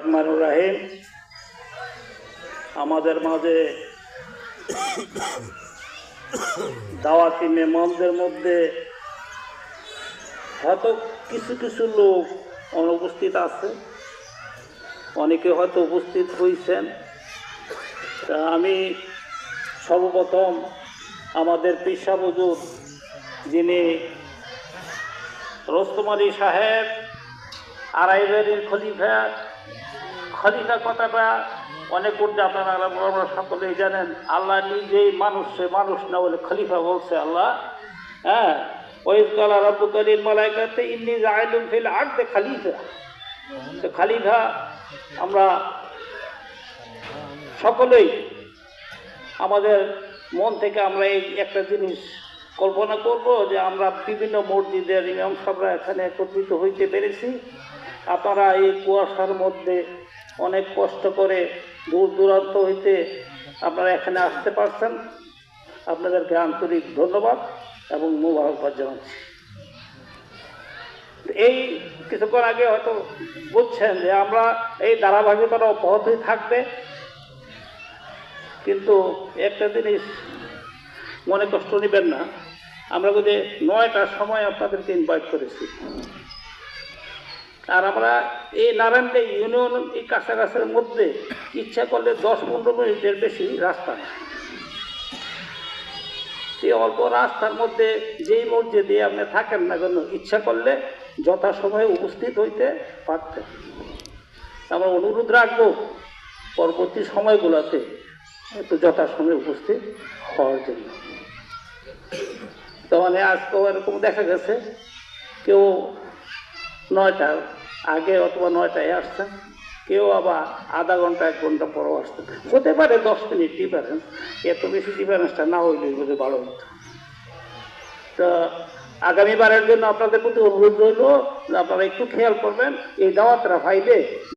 রহমানুর রাহিম। আমাদের মাঝে দাওয়াতি মেহমানদের মধ্যে হয়তো কিছু কিছু লোক অনুপস্থিত আছে, অনেকে হয়তো উপস্থিত হয়েছেন। তা আমি সর্বপ্রথম আমাদের পেশা হুজুর, যিনি রোস্তম আলী সাহেব আড়াইবাড়ির খলিফা কথাটা অনেক উর্দে আপনারা সকলেই জানেন। আল্লাহ নিজেই মানুষ না বলে খলিফা বলছে আল্লাহ। হ্যাঁ, ওই কালা রব্বুকা লিল মালাইকাতি ইন্নী জাইলুন ফিল আরদি খলিফা। তো খলিফা আমরা সকলেই আমাদের মন থেকে আমরা এই একটা জিনিস কল্পনা করব যে আমরা বিভিন্ন মসজিদের ইমাম সাহেবরা এখানে একত্রিত হইতে পেরেছি। আপনারা এই কুয়াশার মধ্যে অনেক কষ্ট করে দূর দূরান্ত হইতে আপনারা এখানে আসতে পারছেন। আপনাদেরকে আন্তরিক ধন্যবাদ এবং মোবারকবাদ জানাচ্ছি। এই কিছুক্ষণ আগে হয়তো বুঝছেন যে আমরা এই ধারাবাহিকতা অব্যাহতই থাকবে, কিন্তু একটা জিনিস মনে কষ্ট নেবেন না। আমরা যদি 9টার সময় আপনাদেরকে ইনভাইট করেছি, আর আমরা এই নারায়ণডে ইউনিয়ন এই কাছাকাছির মধ্যে ইচ্ছা করলে 10-15 মিনিটের বেশি রাস্তা না। এই অল্প রাস্তার মধ্যে যেই মসজিদে আপনি থাকেন না কেন, ইচ্ছা করলে যথাসময়ে উপস্থিত হইতে পারতেন। আমরা অনুরোধ রাখবো পরবর্তী সময়গুলোতে একটু যথাসময়ে উপস্থিত হওয়ার জন্য। তো মানে আজকেও এরকম দেখা গেছে কেউ 9টার আগে অথবা 9টায় আসছেন, কেউ আবার আধা ঘন্টা 1 ঘন্টা পরও আসতেন। হতে পারে 10 মিনিট ডিফারেন্স, এত বেশি ডিফারেন্সটা না হইলে বলে ভালো হতো। তো আগামীবারের জন্য আপনাদের প্রতি অনুরোধ রইল যে আপনারা একটু খেয়াল করবেন, এই দাওয়াতরা ফাইলে